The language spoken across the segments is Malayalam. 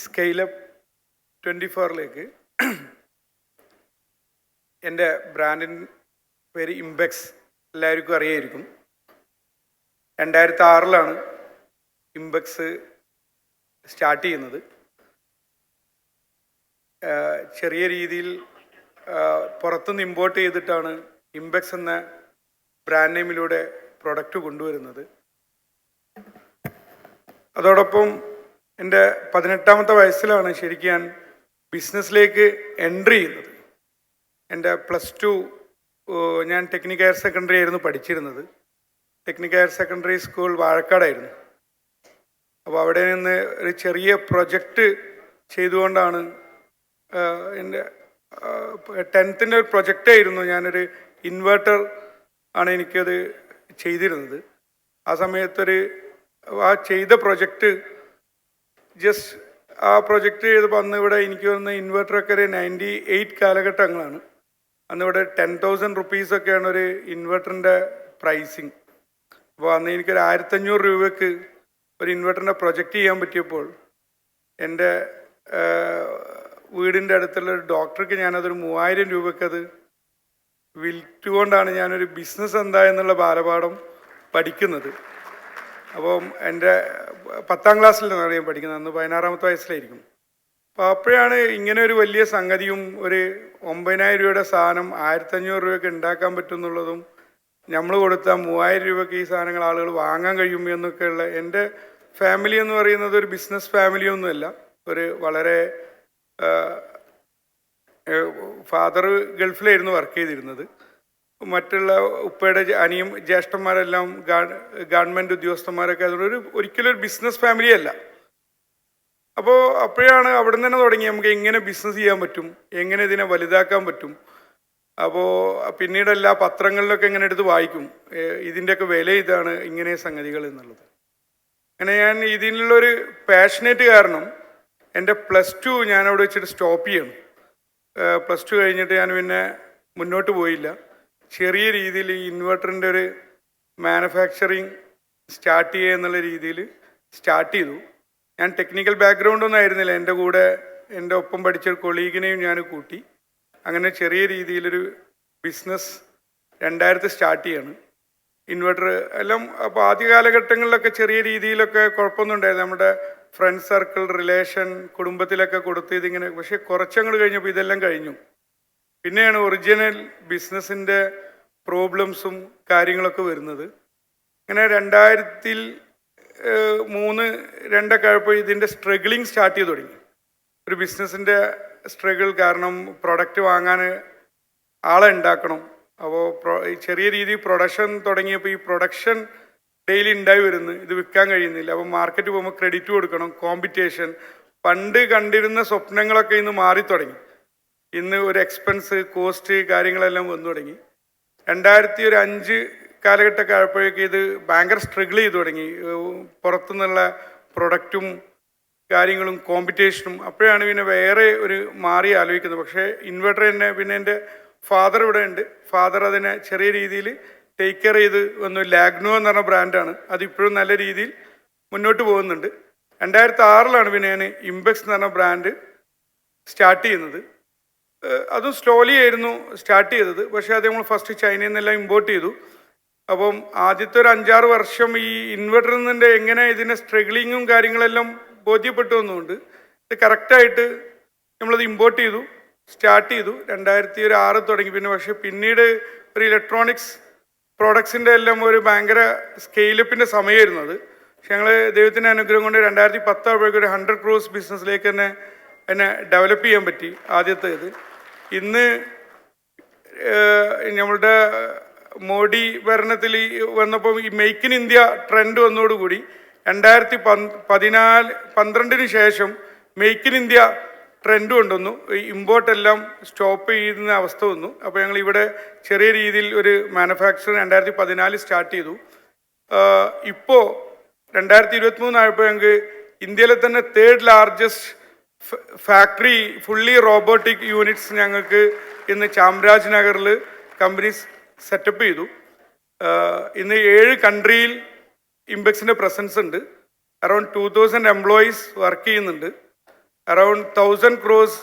സ്കെയിലപ്പ് 24ലേക്ക് എൻ്റെ ബ്രാൻഡിൻ പേര് ഇംബെക്സ് എല്ലാവർക്കും അറിയായിരിക്കും. 2006 ഇംബെക്സ് സ്റ്റാർട്ട് ചെയ്യുന്നത്. ചെറിയ രീതിയിൽ പുറത്തുനിന്ന് ഇമ്പോർട്ട് ചെയ്തിട്ടാണ് ഇംബെക്സ് എന്ന ബ്രാൻഡ് നെയിമിലൂടെ പ്രൊഡക്റ്റ് കൊണ്ടുവരുന്നത്. അതോടൊപ്പം എൻ്റെ 18ാമത്തെ വയസ്സിലാണ് ശരിക്കും ഞാൻ ബിസിനസ്സിലേക്ക് എൻട്രി ചെയ്യുന്നത്. എൻ്റെ +2 ഞാൻ ടെക്നിക്കൽ ഹയർ സെക്കൻഡറി ആയിരുന്നു പഠിച്ചിരുന്നത്. ടെക്നിക്കൽ ഹയർ സെക്കൻഡറി സ്കൂൾ വാഴക്കാടായിരുന്നു. അപ്പോൾ അവിടെ നിന്ന് ഒരു ചെറിയ പ്രൊജക്റ്റ് ചെയ്തുകൊണ്ടാണ് എൻ്റെ 10th ഒരു പ്രൊജക്റ്റായിരുന്നു. ഞാനൊരു ഇൻവെർട്ടർ ആണ് എനിക്കത് ചെയ്തിരുന്നത്. ആ സമയത്തൊരു ചെയ്ത പ്രൊജക്റ്റ് ആ പ്രൊജക്റ്റ് ചെയ്തപ്പോൾ അന്ന് ഇവിടെ എനിക്ക് വന്ന ഇൻവെർട്ടറൊക്കെ ഒരു 98 കാലഘട്ടങ്ങളാണ്. അന്നിവിടെ 10,000 റുപ്പീസൊക്കെയാണ് ഒരു ഇൻവെർട്ടറിൻ്റെ പ്രൈസിങ്. അപ്പോൾ അന്ന് എനിക്കൊരു 1500 രൂപയ്ക്ക് ഒരു ഇൻവെർട്ടറിൻ്റെ പ്രൊജക്റ്റ് ചെയ്യാൻ പറ്റിയപ്പോൾ എൻ്റെ വീടിൻ്റെ അടുത്തുള്ള ഒരു ഡോക്ടർക്ക് ഞാനതൊരു 3000 രൂപയ്ക്ക് അത് വിൽറ്റുകൊണ്ടാണ് ഞാനൊരു ബിസിനസ് എന്താ എന്നുള്ള ബാലപാഠം പഠിക്കുന്നത്. അപ്പം എൻ്റെ 10ാം ക്ലാസ്സിലാണ് ഞാൻ പഠിക്കുന്നത്. അന്ന് 16ാമത്തെ വയസ്സിലായിരിക്കും. അപ്പോൾ അപ്പോഴാണ് ഇങ്ങനെ ഒരു വലിയ സംഗതിയും ഒരു 9000 രൂപയുടെ സാധനം 1500 രൂപയ്ക്ക് ഉണ്ടാക്കാൻ പറ്റും എന്നുള്ളതും നമ്മൾ കൊടുത്ത 3000 രൂപയ്ക്ക് ഈ സാധനങ്ങൾ ആളുകൾ വാങ്ങാൻ കഴിയും എന്നൊക്കെയുള്ള. എൻ്റെ ഫാമിലി എന്ന് പറയുന്നത് ഒരു ബിസിനസ് ഫാമിലിയൊന്നുമല്ല. ഒരു വളരെ ഫാദർ ഗൾഫിലായിരുന്നു വർക്ക് ചെയ്തിരുന്നത്. മറ്റുള്ള ഉപ്പയുടെ അനിയും ജ്യേഷ്ഠന്മാരെല്ലാം ഗവൺമെൻറ് ഉദ്യോഗസ്ഥന്മാരൊക്കെ. അതുകൊണ്ട് ഒരിക്കലും ഒരു ബിസിനസ് ഫാമിലി അല്ല. അപ്പോൾ അപ്പോഴാണ് അവിടെ നിന്ന് തന്നെ തുടങ്ങി നമുക്ക് എങ്ങനെ ബിസിനസ് ചെയ്യാൻ പറ്റും, എങ്ങനെ ഇതിനെ വലുതാക്കാൻ പറ്റും. അപ്പോൾ പിന്നീട് എല്ലാ പത്രങ്ങളിലൊക്കെ ഇങ്ങനെ എടുത്ത് വായിക്കും, ഇതിൻ്റെയൊക്കെ വില ഇതാണ്, ഇങ്ങനെ സംഗതികൾ എന്നുള്ളത്. അങ്ങനെ ഞാൻ ഇതിനുള്ളൊരു പാഷനേറ്റ് കാരണം എൻ്റെ +2 ഞാൻ അവിടെ വെച്ചിട്ട് സ്റ്റോപ്പ് ചെയ്യണം. +2 കഴിഞ്ഞിട്ട് ഞാൻ പിന്നെ മുന്നോട്ട് പോയില്ല. ചെറിയ രീതിയിൽ ഈ ഇൻവെർട്ടറിൻ്റെ ഒരു മാനുഫാക്ചറിങ് സ്റ്റാർട്ട് ചെയ്യുക എന്നുള്ള രീതിയിൽ സ്റ്റാർട്ട് ചെയ്തു. ഞാൻ ടെക്നിക്കൽ ബാക്ക്ഗ്രൗണ്ടൊന്നും ആയിരുന്നില്ല. എൻ്റെ കൂടെ എൻ്റെ ഒപ്പം പഠിച്ച കൊളീഗിനെയും ഞാൻ കൂട്ടി അങ്ങനെ ചെറിയ രീതിയിലൊരു ബിസിനസ് 2000 സ്റ്റാർട്ട് ചെയ്യാണ്. ഇൻവെർട്ടർ എല്ലാം. അപ്പോൾ ആദ്യ കാലഘട്ടങ്ങളിലൊക്കെ ചെറിയ രീതിയിലൊക്കെ കുഴപ്പമൊന്നും ഉണ്ടായിരുന്നു. നമ്മുടെ ഫ്രണ്ട് സർക്കിൾ, റിലേഷൻ, കുടുംബത്തിലൊക്കെ കൊടുത്ത് ഇതിങ്ങനെ. പക്ഷേ കുറച്ചങ്ങോട്ട് കഴിഞ്ഞപ്പോൾ ഇതെല്ലാം കഴിഞ്ഞു. പിന്നെയാണ് ഒറിജിനൽ ബിസിനസ്സിൻ്റെ പ്രോബ്ലംസും കാര്യങ്ങളൊക്കെ വരുന്നത്. അങ്ങനെ 2003-2 ആയപ്പോൾ ഇതിൻ്റെ സ്ട്രഗിളിങ് സ്റ്റാർട്ട് ചെയ്ത് തുടങ്ങി. ഒരു ബിസിനസ്സിൻ്റെ സ്ട്രഗിൾ. കാരണം പ്രൊഡക്റ്റ് വാങ്ങാൻ ആളെ ഉണ്ടാക്കണം. അപ്പോൾ ചെറിയ രീതിയിൽ പ്രൊഡക്ഷൻ തുടങ്ങിയപ്പോൾ ഈ പ്രൊഡക്ഷൻ ഡെയിലി ഉണ്ടായി വരുന്നു, ഇത് വിൽക്കാൻ കഴിയുന്നില്ല. അപ്പോൾ മാർക്കറ്റ് പോകുമ്പോൾ ക്രെഡിറ്റ് കൊടുക്കണം, കോമ്പറ്റീഷൻ. പണ്ട് കണ്ടിരുന്ന സ്വപ്നങ്ങളൊക്കെ ഇന്ന് മാറി തുടങ്ങി. ഇന്ന് ഒരു എക്സ്പെൻസ്, കോസ്റ്റ് കാര്യങ്ങളെല്ലാം വന്നു തുടങ്ങി. 2005 കാലഘട്ടമൊക്കെ ആയപ്പോഴേക്ക് ഇത് ഭയങ്കര സ്ട്രഗിൾ ചെയ്തു തുടങ്ങി. പുറത്തുനിന്നുള്ള പ്രൊഡക്റ്റും കാര്യങ്ങളും കോമ്പറ്റീഷനും. അപ്പോഴാണ് പിന്നെ വേറെ ഒരു മാറി ആലോചിക്കുന്നത്. പക്ഷേ ഇൻവെർട്ടർ തന്നെ പിന്നെ എൻ്റെ ഫാദർ ഇവിടെ ഉണ്ട്. ഫാദർ അതിനെ ചെറിയ രീതിയിൽ ടേക്ക് കെയർ ചെയ്ത് വന്നു. ലാഗ്നോ എന്ന് പറഞ്ഞ ബ്രാൻഡാണ്. അതിപ്പോഴും നല്ല രീതിയിൽ മുന്നോട്ട് പോകുന്നുണ്ട്. 2006 പിന്നെ ഞാൻ ഇംബെക്സ് എന്ന് പറഞ്ഞ ബ്രാൻഡ് സ്റ്റാർട്ട് ചെയ്യുന്നത്. അതും സ്ലോലി ആയിരുന്നു സ്റ്റാർട്ട് ചെയ്തത്. പക്ഷേ അത് നമ്മൾ ഫസ്റ്റ് ചൈനയിൽ നിന്നെല്ലാം ഇമ്പോർട്ട് ചെയ്തു. അപ്പം ആദ്യത്തെ ഒരു 5-6 വർഷം ഈ ഇൻവെർട്ടറിൽ നിന്നിൻ്റെ എങ്ങനെ ഇതിൻ്റെ സ്ട്രഗിളിങ്ങും കാര്യങ്ങളെല്ലാം ബോധ്യപ്പെട്ടു വന്നുകൊണ്ട് ഇത് കറക്റ്റായിട്ട് നമ്മളത് ഇമ്പോർട്ട് ചെയ്തു, സ്റ്റാർട്ട് ചെയ്തു. 2006 തുടങ്ങി. പിന്നെ പക്ഷേ പിന്നീട് ഒരു ഇലക്ട്രോണിക്സ് പ്രോഡക്ട്സിൻ്റെ എല്ലാം ഒരു ഭയങ്കര സ്കെയിലപ്പിൻ്റെ സമയമായിരുന്നു അത്. പക്ഷെ ഞങ്ങൾ ദൈവത്തിൻ്റെ അനുഗ്രഹം കൊണ്ട് 2010 ആകുമ്പോഴേക്കും ഒരു 100 crores ബിസിനസ്സിലേക്ക് തന്നെ എന്നെ ഡെവലപ്പ് ചെയ്യാൻ പറ്റി. ആദ്യത്തേത്. ഇന്ന് നമ്മളുടെ മോഡി ഭരണത്തിൽ വന്നപ്പോൾ ഈ മെയ്ക്ക് ഇൻ ഇന്ത്യ ട്രെൻഡ് വന്നതോടുകൂടി 2012 ശേഷം മെയ്ക്ക് ഇൻ ഇന്ത്യ ട്രെൻഡ് കൊണ്ടുവന്നു. ഇമ്പോർട്ടെല്ലാം സ്റ്റോപ്പ് ചെയ്യുന്ന അവസ്ഥ വന്നു. അപ്പോൾ ഞങ്ങൾ ഇവിടെ ചെറിയ രീതിയിൽ ഒരു മാനുഫാക്ചറിങ് 2014 സ്റ്റാർട്ട് ചെയ്തു. ഇപ്പോൾ 2023 ആയപ്പോൾ ഞങ്ങൾക്ക് ഇന്ത്യയിലെ തന്നെ 3rd largest factory fully robotic units ഞങ്ങൾക്ക് ഇന്ന് ചാംരാജ് നഗറിൽ കമ്പനീസ് സെറ്റപ്പ് ചെയ്തു. ഇന്ന് 7 കൺട്രിയിൽ ഇംബെക്സിൻ്റെ പ്രസൻസ് ഉണ്ട്. അറൗണ്ട് 2000 എംപ്ലോയീസ് വർക്ക് ചെയ്യുന്നുണ്ട്. അറൗണ്ട് 1000 crores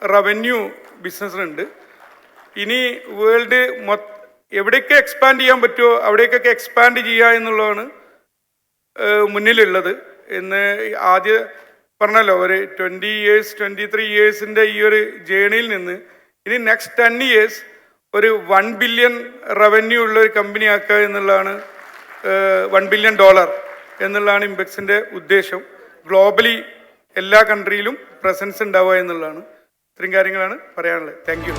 റവന്യൂ ബിസിനസ്സിനുണ്ട്. ഇനി വേൾഡ് എവിടെയൊക്കെ എക്സ്പാൻഡ് ചെയ്യാൻ പറ്റുമോ അവിടേക്കൊക്കെ എക്സ്പാൻഡ് ചെയ്യുക എന്നുള്ളതാണ് മുന്നിലുള്ളത്. ഇന്ന് ആദ്യം പറഞ്ഞല്ലോ ഒരു 20 years 23 yearsൻ്റെ ഈ ഒരു ജേണിയിൽ നിന്ന് ഇനി നെക്സ്റ്റ് 10 years ഒരു $1 billion റവന്യൂ ഉള്ള ഒരു കമ്പനി ആക്കുക എന്നുള്ളതാണ്, $1 billion എന്നുള്ളതാണ് ഇംപെക്സിൻ്റെ ഉദ്ദേശം. ഗ്ലോബലി എല്ലാ കൺട്രിയിലും പ്രസൻസ് ഉണ്ടാവുക എന്നുള്ളതാണ്. ഇത്രയും കാര്യങ്ങളാണ് പറയാനുള്ളത്. Thank you.